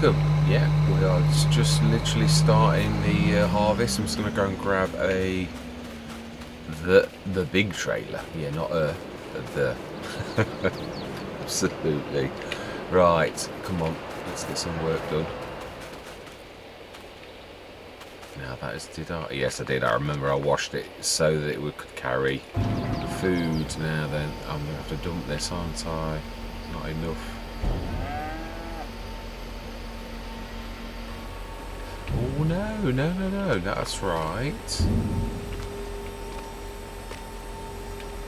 welcome. Yeah, we are just literally starting the harvest. I'm just going to go and grab the big trailer. Yeah, not the. Absolutely. Right, come on, let's get some work done. Now that is, did I? Yes, I did. I remember I washed it so that it could carry food. Now then, I'm going to have to dump this, aren't I? Not enough. Oh no, that's right.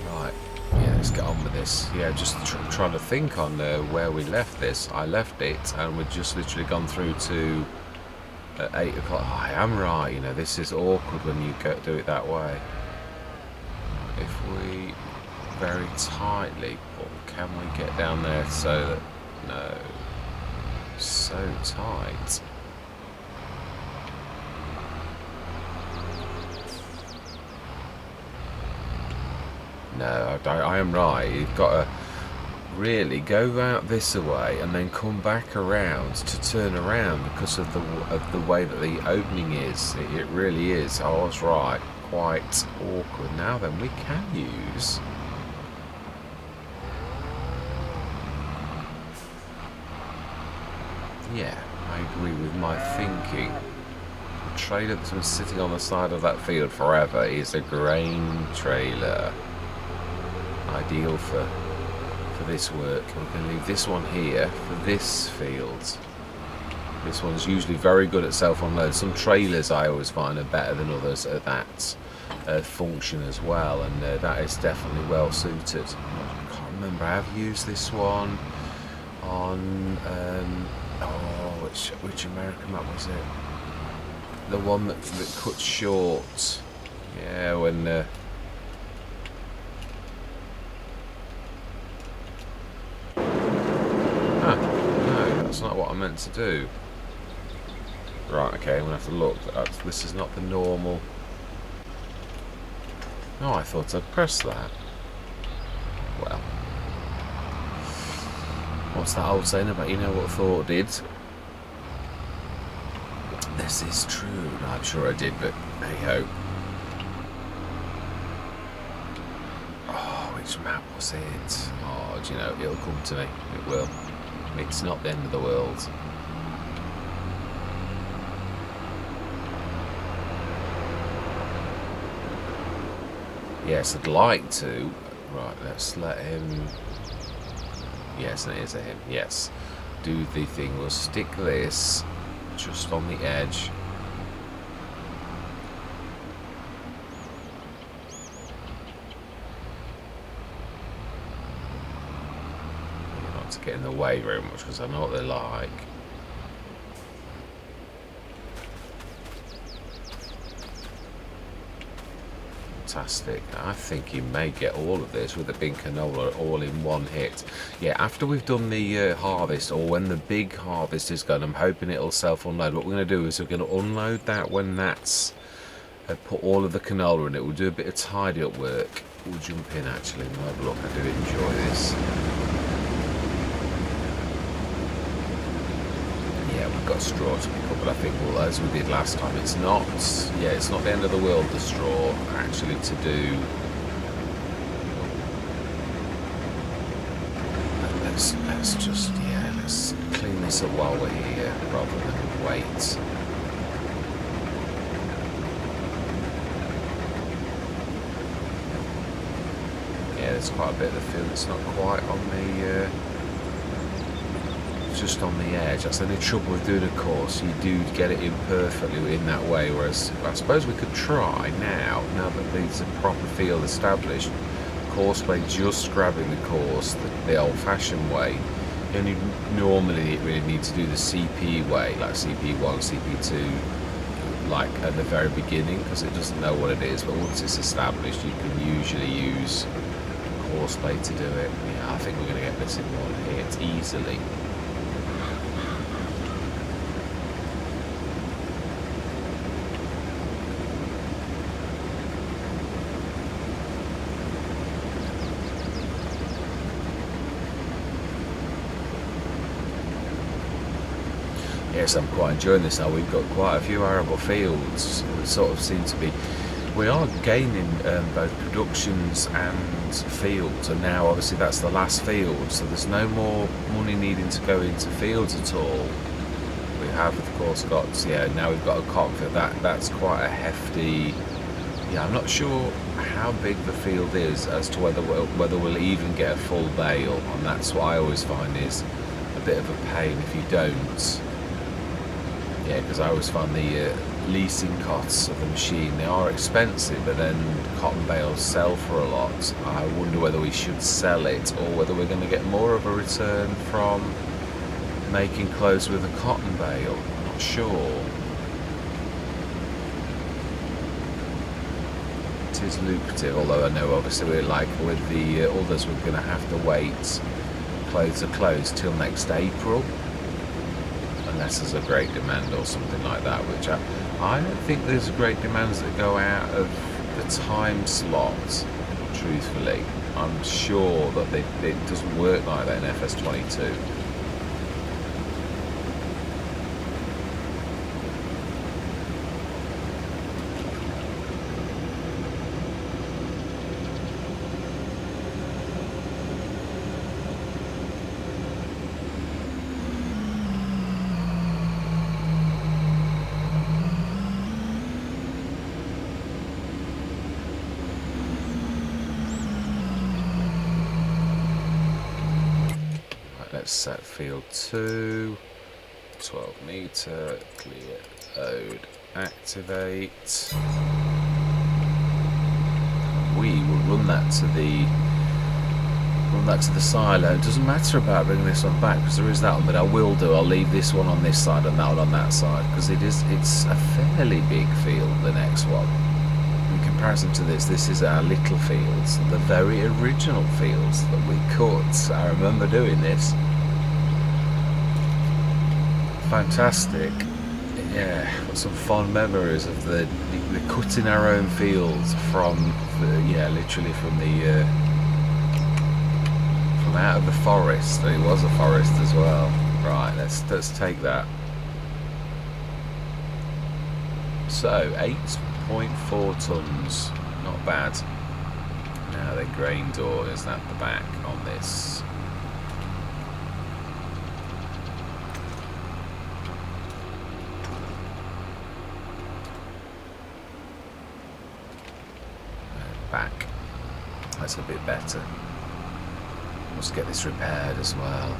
Right, yeah, let's get on with this. Yeah, just trying to think on where we left this. I left it and we'd just literally gone through to 8 o'clock. Oh, I am right, you know, this is awkward when you do it that way. If we very tightly pull, can we get down there so that, no, so tight. No, I am right. You've got to really go out this way and then come back around to turn around because of the way that the opening is. It really is. I was right. Quite awkward. Now then, we can use. Yeah, I agree with my thinking. The trailer that's been sitting on the side of that field forever is a grain trailer. Ideal for this work. We can leave this one here for this field. This one's usually very good at self-unload. Some trailers I always find are better than others at that function as well, and that is definitely well suited. I can't remember, I have used this one on which American map was it? The one that cuts short. Yeah, when no, that's not what I meant to do. Right, okay, I'm gonna have to look. This is not the normal. Oh, I thought I'd press that. Well, what's that old saying about you know what thought did? This is true. No, I'm sure I did, but hey ho. Oh, which map was it? Oh, do you know, it'll come to me. It will. It's not the end of the world. Yes, I'd like to. Right, let's let him. Yes, it is a him. Yes. Do the thing. We'll stick this just on the edge. Not to get in the way very much because I know what they're like. Fantastic. I think he may get all of this with the big canola all in one hit. Yeah, after we've done the harvest, or when the big harvest is done, I'm hoping it'll self-unload. What we're going to do is we're going to unload that when that's put all of the canola in it. We'll do a bit of tidy up work. We'll jump in actually and have a look. I do enjoy this. Yeah, we've got straw to pick up, but I think, well, as we did last time, it's not the end of the world, the straw, actually, to do. Let's just, let's clean this up while we're here, rather than wait. Yeah, there's quite a bit of the field that's not quite on the... just on the edge. That's the only trouble with doing a course. You do get it in perfectly in that way, whereas I suppose we could try now that there's a proper field established, course play just grabbing the course the old-fashioned way. You only normally really need to do the CP way, like CP1, CP2, like at the very beginning, because it doesn't know what it is, but once it's established you can usually use course play to do it. Yeah, I think we're going to get this in one hit easily. Yes, I'm quite enjoying this now. We've got quite a few arable fields. We sort of seem to be... We are gaining both productions and fields, and now obviously that's the last field, so there's no more money needing to go into fields at all. We have, of course, got... Yeah, now we've got a cotton field. That's quite a hefty... Yeah, I'm not sure how big the field is as to whether we'll even get a full bale, and that's what I always find is a bit of a pain if you don't. Yeah, because I always find the leasing costs of the machine, they are expensive, but then cotton bales sell for a lot. I wonder whether we should sell it or whether we're going to get more of a return from making clothes with a cotton bale. I'm not sure. It is lucrative, although I know obviously we're like with the others, we're going to have to wait. Clothes are closed till next April. Unless there's a great demand or something like that, which I don't think there's great demands that go out of the time slot, truthfully. I'm sure that it doesn't work like that in FS22. Let's set field 2, 12 meter, clear, load, activate. We will run that to the silo. It doesn't matter about bringing this one back because there is that one, but I will do. I'll leave this one on this side and that one on that side because it's a fairly big field, the next one. In comparison to this is our little fields, the very original fields that we cut. I remember doing this. Fantastic. Yeah, got some fond memories of the cutting our own fields from literally from out of the forest. It was a forest as well. Right, let's take that. So 8.4 tons, not bad. Now the grain door is at the back on this. Back. That's a bit better. Let's get this repaired as well.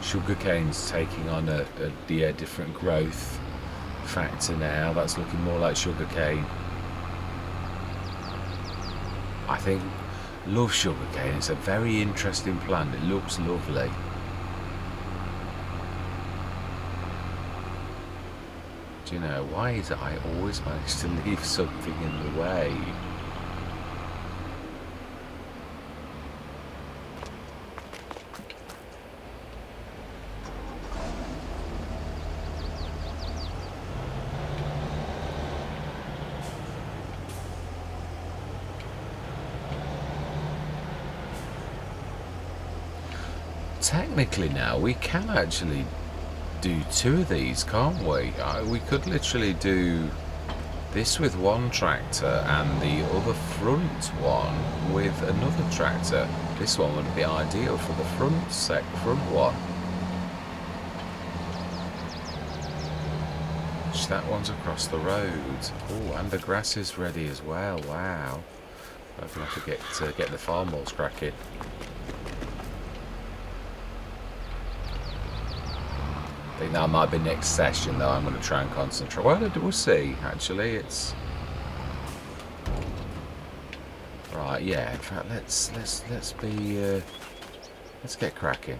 Sugarcane's taking on a different growth factor now. That's looking more like sugarcane. I think love sugarcane. It's a very interesting plant. It looks lovely. Do you know why is it I always manage to leave something in the way? Technically now we can actually do 2 of these, can't we? We could literally do this with one tractor and the other front one with another tractor. This one would be ideal for the front one. That one's across the road. Oh, and the grass is ready as well. Wow. I'm gonna have to get the farm walls cracking. I think that might be next session though. I'm going to try and concentrate. Well, we'll see. Actually, it's right. Yeah. In fact, let's get cracking.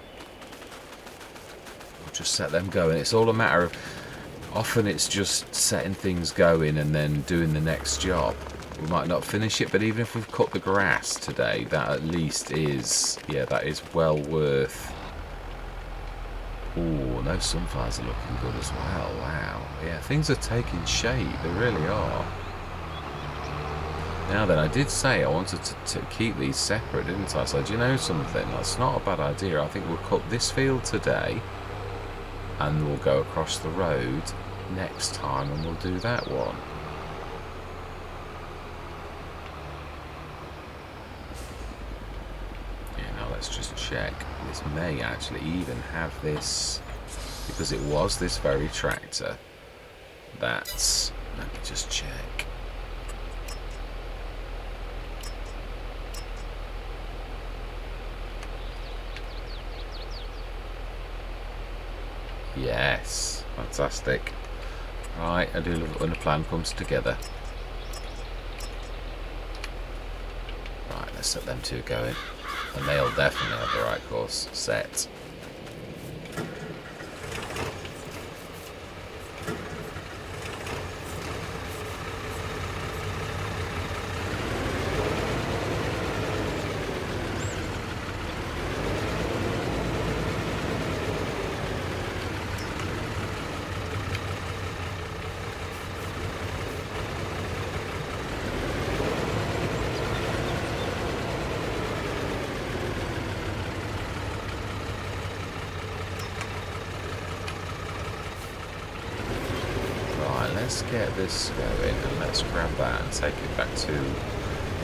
We'll just set them going. It's all a matter of. Often it's just setting things going and then doing the next job. We might not finish it, but even if we've cut the grass today, that at least is that is well worth. Oh, those sunflowers are looking good as well. Wow. Yeah, things are taking shape. They really are. Now then, I did say I wanted to keep these separate, didn't I? So do you know something? That's not a bad idea. I think we'll cut this field today. and we'll go across the road next time and we'll do that one. Yeah, now let's just check. This may actually even have this, because it was this very tractor. That's, let me just check. Yes, fantastic. Right, I do love it when a plan comes together. Right, let's set them two going. And they'll definitely have the right course set. Let's get this going and let's grab that and take it back to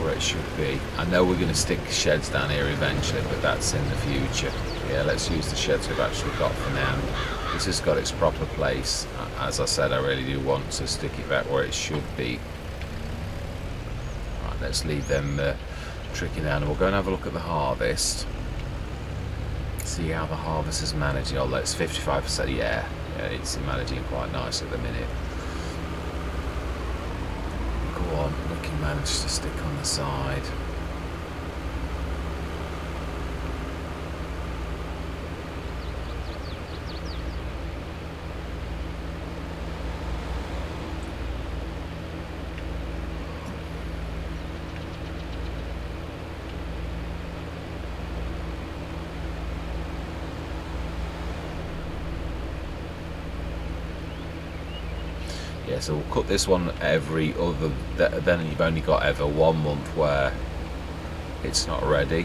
where it should be. I know we're going to stick sheds down here eventually, but that's in the future. Yeah, let's use the sheds we've actually got for now. This has got its proper place. As I said, I really do want to stick it back where it should be. Right, let's leave them tricking down and we'll go and have a look at the harvest. See how the harvest is managing. Although it's 55%, yeah, it's managing quite nice at the minute. We can manage to stick on the side. Yeah, so we'll cut this one every other, then you've only got ever 1 month where it's not ready.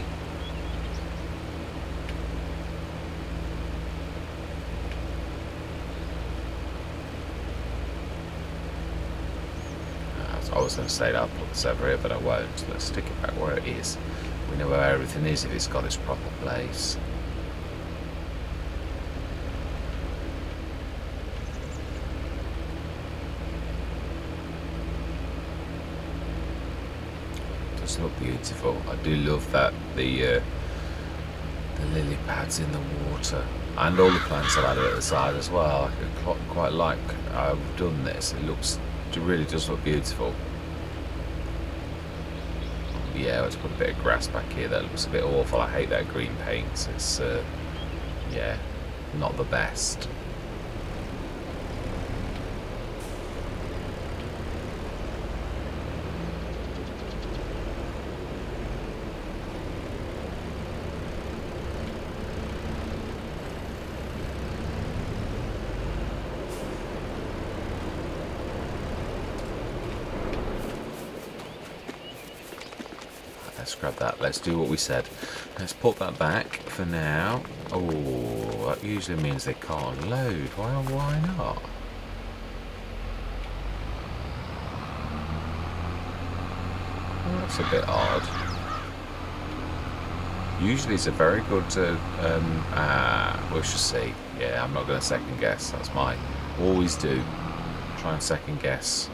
I was going to say that I'll put this over here, but I won't. Let's stick it back where it is. We know where everything is if it's got its proper place. Look beautiful. I do love that the lily pads in the water and all the plants I've added at the side as well. I quite like how I've done this. It really does look beautiful. Yeah, let's put a bit of grass back here. That looks a bit awful. I hate that green paint. It's yeah, not the best. Let's grab that. Let's do what we said. Let's put that back for now. Oh, that usually means they can't load. Well, why not? Well, that's a bit odd. Usually it's a very good we shall see. Yeah, I'm not going to second guess. That's my always do. Try and second guess.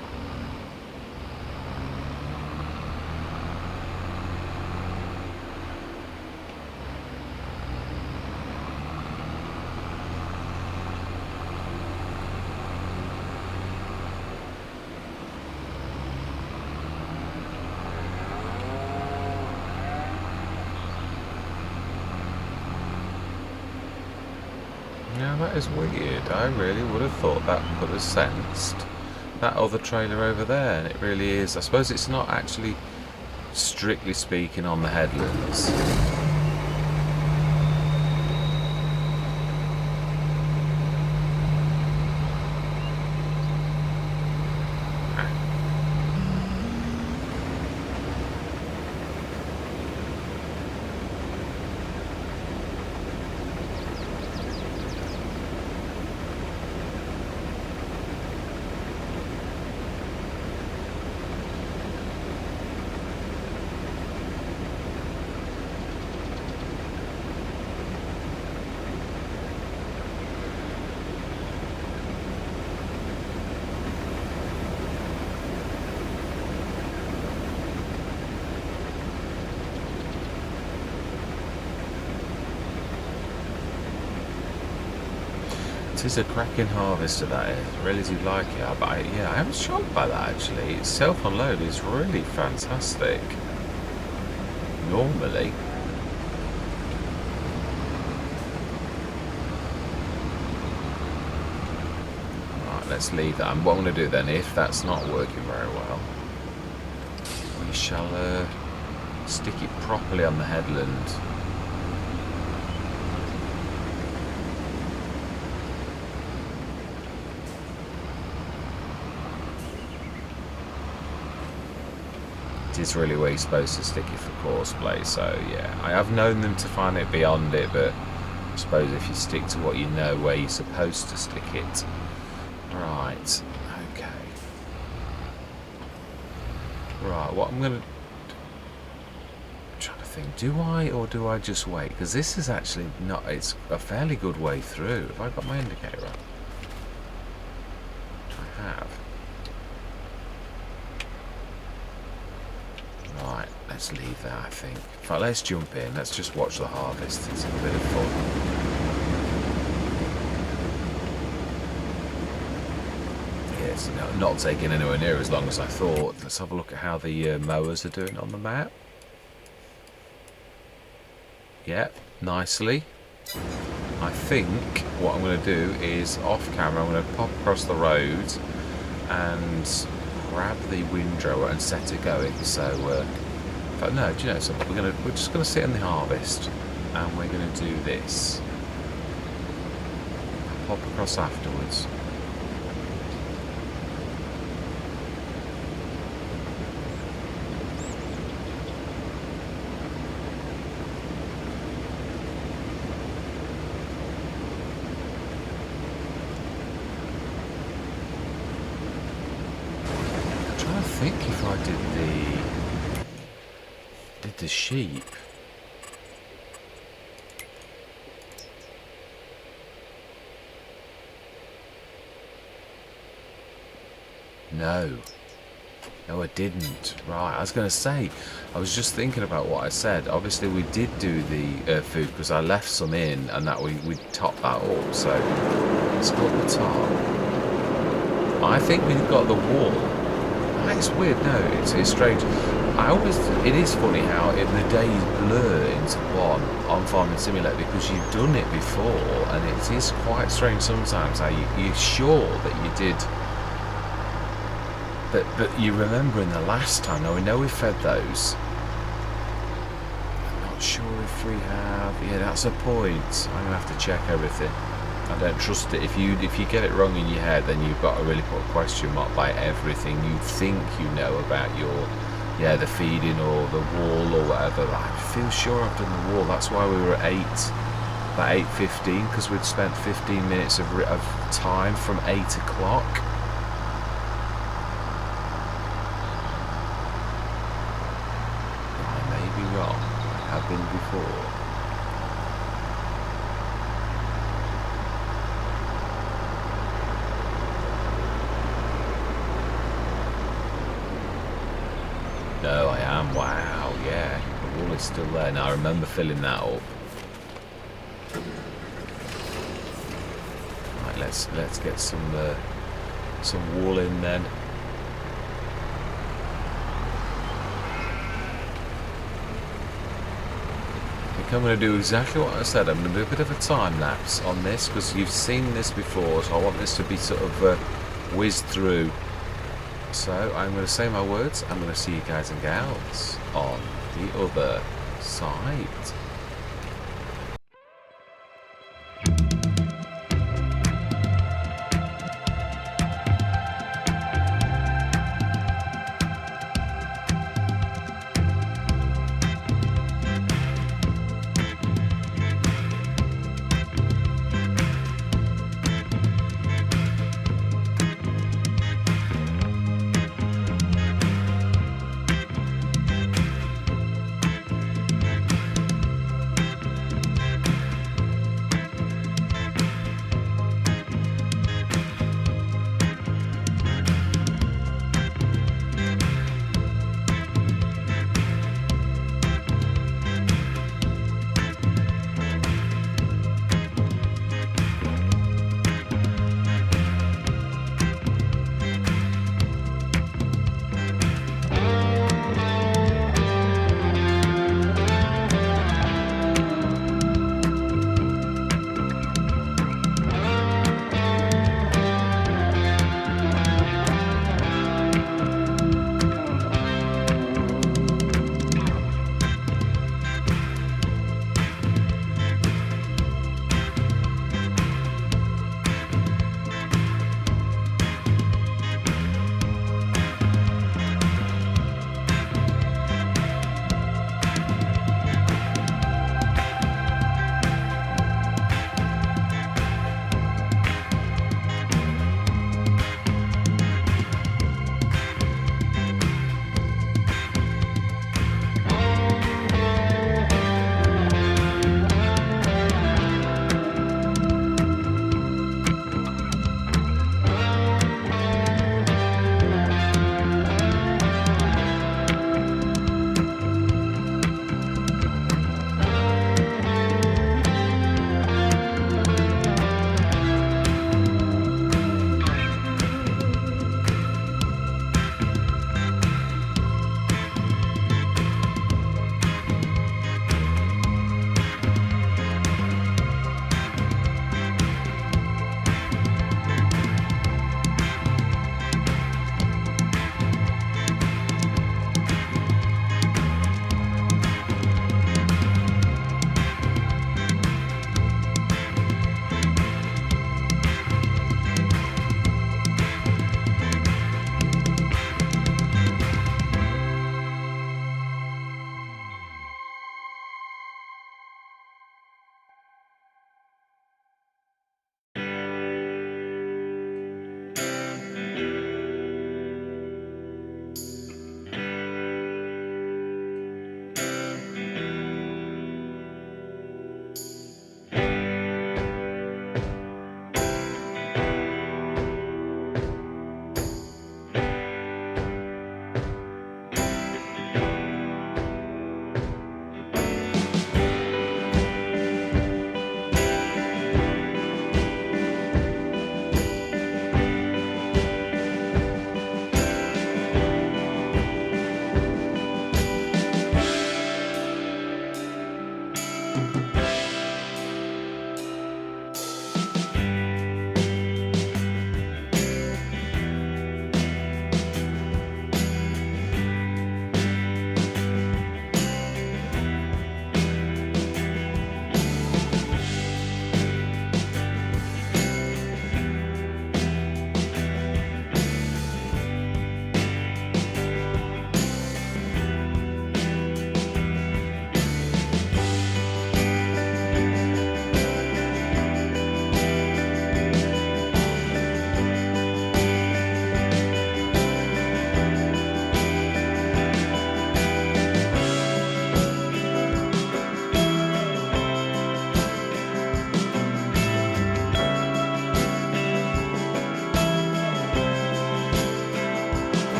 Now that is weird. I really would have thought that could have sensed that other trailer over there, and it really is. I suppose it's not actually, strictly speaking, on the headlands. It is a cracking harvester, that is. I really do like it. But yeah, I am shocked by that, actually. Its self-unload is really fantastic. Normally. Right, let's leave that. And what I'm going to do then, if that's not working very well, we shall stick it properly on the headland. Is really where you're supposed to stick it for course play, so yeah, I have known them to find it beyond it, but I suppose if you stick to what you know where you're supposed to stick it. Right, okay. Right, what I'm gonna trying to think, do I or do I just wait? Because this is actually not, it's a fairly good way through. Have I got my indicator on? I have. Right, let's leave that, I think. In fact, let's jump in. Let's just watch the harvest. It's a bit of fun. Yes, not taking anywhere near as long as I thought. Let's have a look at how the mowers are doing on the map. Yeah, nicely. I think what I'm going to do is, off camera, I'm going to pop across the road and grab the windrower and set it going. So, but no, do you know something? We're just gonna sit in the harvest, and we're gonna do this. Pop across afterwards. I think if I did the sheep, no, I didn't. Right, I was going to say, I was just thinking about what I said. Obviously, we did do the food because I left some in, and that we topped that up. So let's go up the top. I think we've got the wall. It's weird, no, it's strange. It is funny how the days blur into one on Farming Simulator because you've done it before, and it is quite strange sometimes how you're sure that you did, but you remember in the last time. Now we know we fed those. I'm not sure if we have. Yeah, that's a point. I'm gonna have to check everything. I don't trust it. If you get it wrong in your head, then you've got to really put a question mark by everything you think you know about the feeding or the wall or whatever. I feel sure I've done the wall. That's why we were at about 8:15, because we'd spent 15 minutes of time from 8 o'clock. I may be wrong. I have been before. No, I am. Wow, yeah. The wall is still there. Now I remember filling that up. Right, let's get some wool in then. I think I'm going to do exactly what I said. I'm going to do a bit of a time lapse on this because you've seen this before, so I want this to be sort of whizzed through. So I'm going to say my words. I'm going to see you guys and gals on the other side.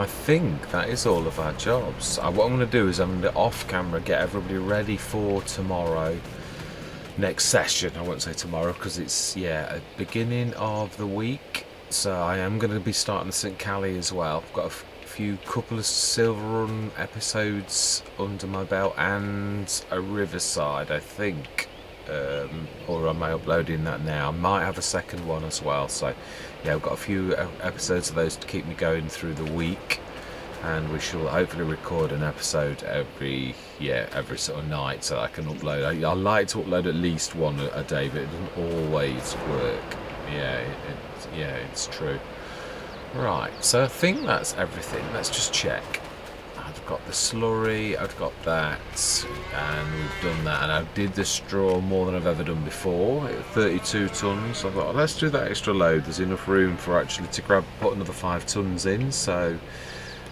I think that is all of our jobs. What I'm going to do is I'm going to off camera get everybody ready for tomorrow. Next session. I won't say tomorrow because it's a beginning of the week. So I am going to be starting the St. Cali as well. I've got a couple of Silverrun episodes under my belt and a Riverside, I think. Or am I uploading that now? I might have a second one as well. So yeah, I've got a few episodes of those to keep me going through the week, and we shall hopefully record an episode every sort of night so I can upload. I like to upload at least one a day, but it doesn't always work. It's true. Right, so I think that's everything. Let's just check. I've got the slurry, I've got that, and we've done that, and I did the straw more than I've ever done before, 32 tonnes. I thought, let's do that extra load. There's enough room for actually to put another 5 tonnes in, so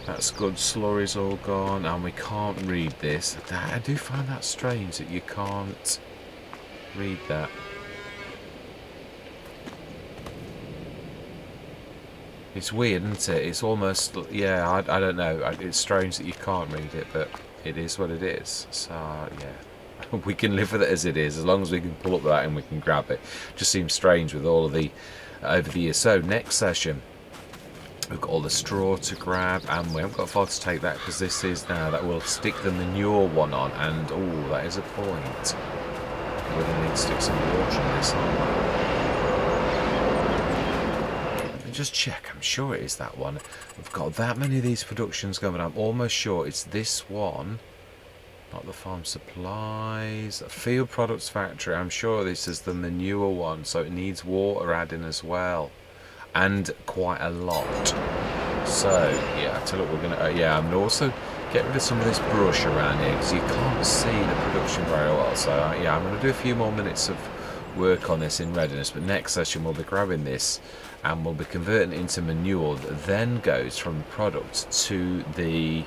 that's good. Slurry's all gone, and we can't read this. I do find that strange that you can't read that. It's weird, isn't it? It's almost, I don't know. It's strange that you can't read it, but it is what it is. So, yeah, we can live with it as it is, as long as we can pull up that and we can grab it. Just seems strange with all of the, over the years. So, next session, we've got all the straw to grab, and we haven't got far to take that, because this is now that we'll stick the manure one on, and, oh, that is a point. We're going to need to stick some water in this, aren't we? Just check, I'm sure it is that one. We've got that many of these productions going. I'm almost sure it's this one, not the farm supplies, field products factory. I'm sure this is the manure one, so it needs water adding as well, and quite a lot. So yeah, I tell you what, we're gonna I'm gonna also get rid of some of this brush around here because you can't see the production very well. So yeah, I'm gonna do a few more minutes of work on this in readiness, but next session we'll be grabbing this and we'll be converting it into manure that then goes from the product to the, in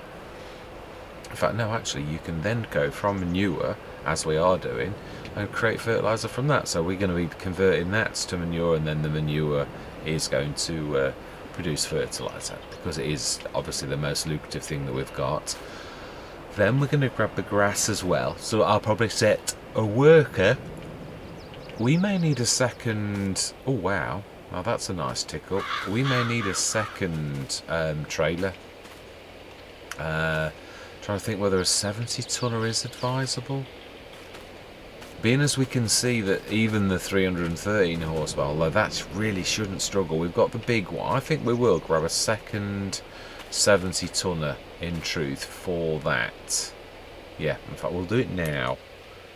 fact no, actually you can then go from manure, as we are doing, and create fertilizer from that. So we're going to be converting that to manure, and then the manure is going to produce fertilizer, because it is obviously the most lucrative thing that we've got. Then we're going to grab the grass as well, so I'll probably set a worker. We may need a second, oh wow, now that's a nice tick up. We may need a second trailer. Trying to think whether a 70 tonner is advisable. Being as we can see that even the 313 horsepower, although that really shouldn't struggle. We've got the big one. I think we will grab a second 70 tonner in truth for that. Yeah, in fact we'll do it now.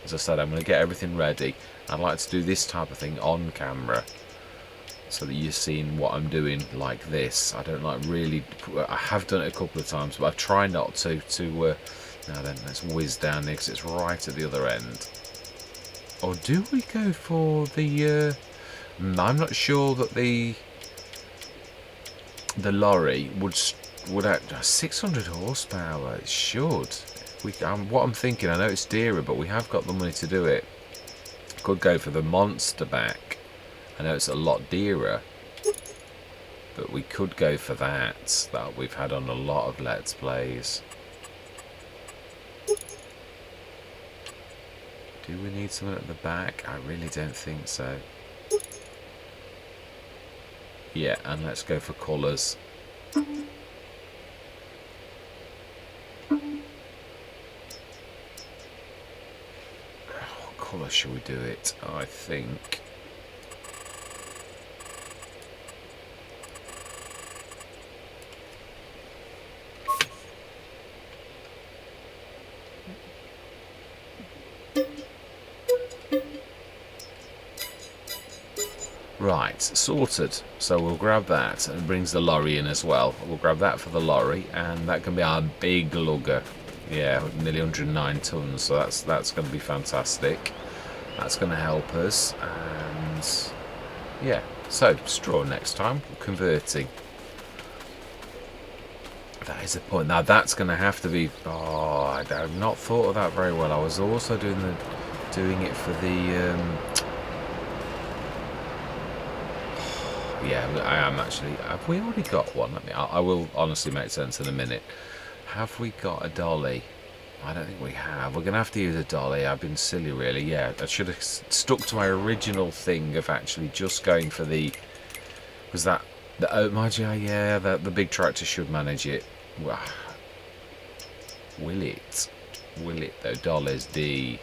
As I said, I'm going to get everything ready. I'd like to do this type of thing on camera, so that you're seeing what I'm doing like this. I don't like really, I have done it a couple of times, but I try not to, now then, let's whiz down there because it's right at the other end. Or do we go for the, I'm not sure that the lorry would act 600 horsepower, it should. What I'm thinking, I know it's dearer, but we have got the money to do it. Could go for the monster back. I know it's a lot dearer, but we could go for that we've had on a lot of Let's Plays. Do we need someone at the back? I really don't think so. Yeah, and let's go for colours. What colour shall we do it? I think... Right, sorted. So we'll grab that, and it brings the lorry in as well. We'll grab that for the lorry, and that can be our big lugger. Yeah, nearly 109 tons, so that's going to be fantastic. That's going to help us, and yeah. So straw next time, converting. That is a point. Now that's going to have to be. Oh, I've not thought of that very well. I was also doing it for the. Yeah, I am actually. Have we already got one? I will honestly make sense in a minute. Have we got a dolly? I don't think we have. We're going to have to use a dolly. I've been silly, really. Yeah, I should have stuck to my original thing of actually just going for the... Was that... Oh, mind you, yeah, the big tractor should manage it. Well, will it? Will it, though? Dollars, D...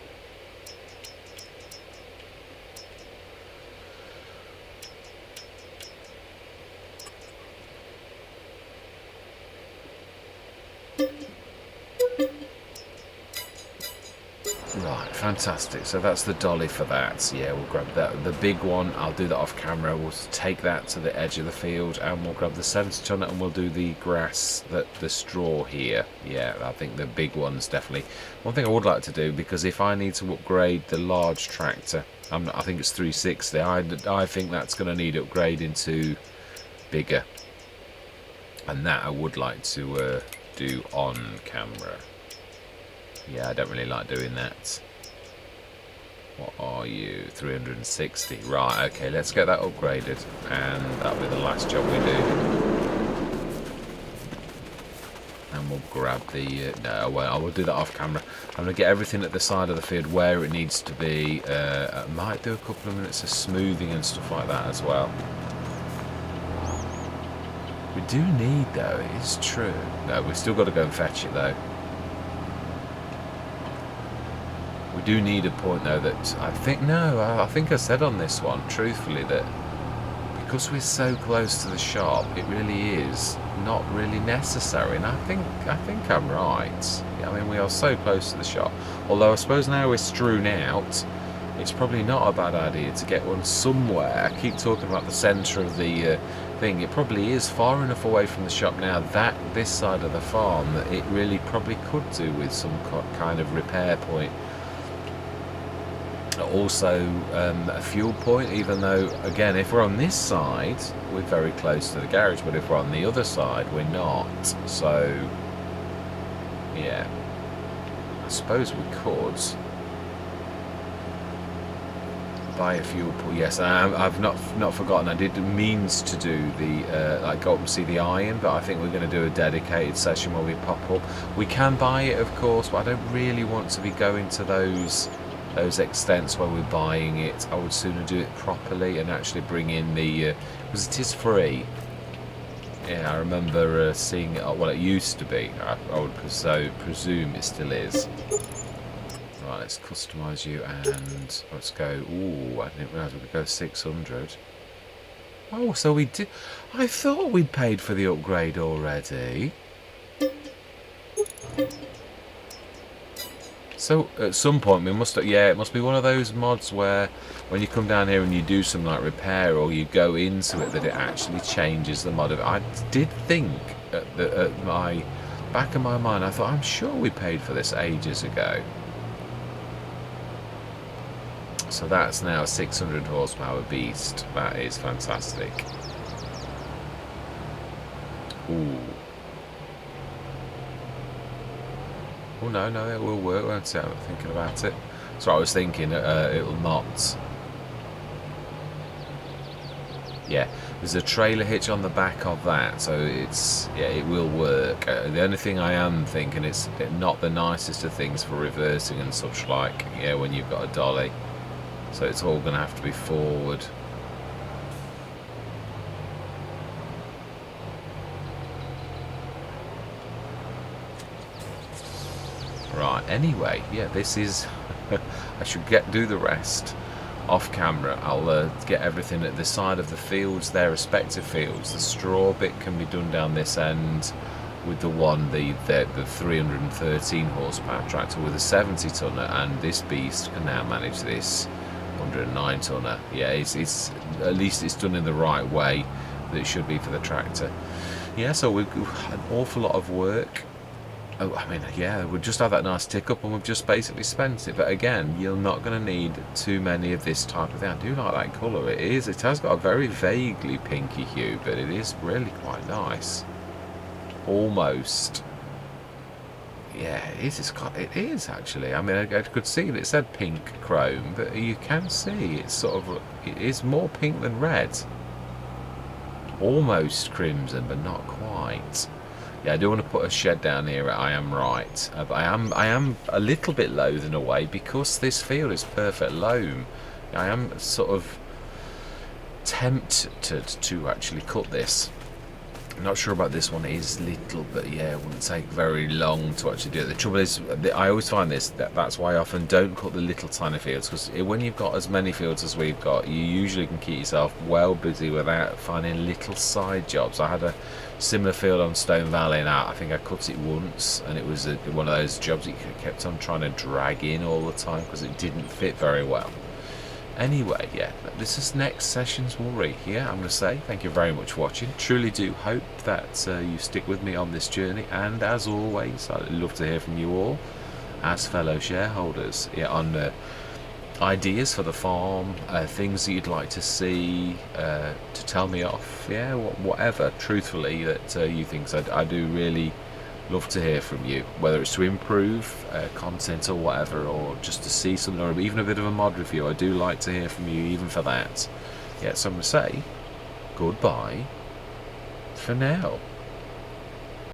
Right, fantastic. So that's the dolly for that. Yeah, we'll grab that. The big one, I'll do that off camera. We'll take that to the edge of the field and we'll grab the 70-tonner and we'll do the grass, the straw here. Yeah, I think the big one's definitely... One thing I would like to do, because if I need to upgrade the large tractor, I think it's 360, I think that's going to need upgrading to bigger. And that I would like to do on camera. Yeah, I don't really like doing that. What are you? 360. Right, okay, let's get that upgraded. And that'll be the last job we do. And we'll grab the... no, well, I will do that off camera. I'm going to get everything at the side of the field where it needs to be. I might do a couple of minutes of smoothing and stuff like that as well. We do need, though, it is true. No, we've still got to go and fetch it, though. We do need a point, though, that I think... No, I think I said on this one, truthfully, that because we're so close to the shop, it really is not really necessary. And I think I'm right. I mean, we are so close to the shop. Although I suppose now we're strewn out, it's probably not a bad idea to get one somewhere. I keep talking about the centre of the thing. It probably is far enough away from the shop now, that this side of the farm, that it really probably could do with some kind of repair point. Also a fuel point, even though, again, if we're on this side, we're very close to the garage, but if we're on the other side, we're not. So, yeah. I suppose we could buy a fuel point. Yes, I've not forgotten. I did means to do the like go up and see the iron, but I think we're going to do a dedicated session where we pop up. We can buy it, of course, but I don't really want to be going to those extents where we're buying it. I would sooner do it properly and actually bring in the because it is free. Yeah, I remember seeing it. Well, it used to be. I would presume it still is. Right, let's customise you and let's go. Ooh, I didn't realise we could go 600. Oh, so we did. I thought we'd paid for the upgrade already. So at some point we must, yeah, it must be one of those mods where when you come down here and you do some like repair or you go into it, that it actually changes the mod of it. I did think at my back of my mind, I thought, I'm sure we paid for this ages ago. So that's now a 600 horsepower beast. That is fantastic. Ooh. Oh, no, it will work, won't it? I'm thinking about it. So I was thinking it'll not. Yeah, there's a trailer hitch on the back of that, so it's, yeah, it will work. The only thing I am thinking, it's not the nicest of things for reversing and such like, yeah, when you've got a dolly. So it's all going to have to be forward. Right, anyway, yeah, this is... I should do the rest off camera. I'll get everything at the side of the fields, their respective fields. The straw bit can be done down this end with the 313 horsepower tractor with a 70 tonner, and this beast can now manage this 109 tonner. Yeah, it's at least it's done in the right way that it should be for the tractor. Yeah, so we've had an awful lot of work. Oh, I mean, yeah, we've just had that nice tick up and we've just basically spent it. But again, you're not going to need too many of this type of thing. I do like that colour. It has got a very vaguely pinky hue, but it is really quite nice. Almost. Yeah, it is. It is actually. I mean, I could see that it said pink chrome, but you can see it's sort of, it is more pink than red. almost crimson, but not quite. Yeah, I do want to put a shed down here. I am right. But I am a little bit loath in a way because this field is perfect loam. I am sort of tempted to actually cut this. I'm not sure about this one. It is little, but yeah, it wouldn't take very long to actually do it. The trouble is, I always find this, that's why I often don't cut the little tiny fields, because when you've got as many fields as we've got, you usually can keep yourself well busy without finding little side jobs. I had a similar field on Stone Valley, and I think I cut it once, and it was one of those jobs that you kept on trying to drag in all the time because it didn't fit very well. Anyway, yeah, this is next session's worry. Yeah, I'm going to say thank you very much for watching. Truly do hope that you stick with me on this journey, and as always, I'd love to hear from you all as fellow shareholders, yeah, on ideas for the farm, things that you'd like to see, to tell me off, yeah, whatever, truthfully, that you think. So I do really love to hear from you, whether it's to improve content or whatever, or just to see something, or even a bit of a mod review. I do like to hear from you even for that. Yeah, so I'm going to say goodbye for now.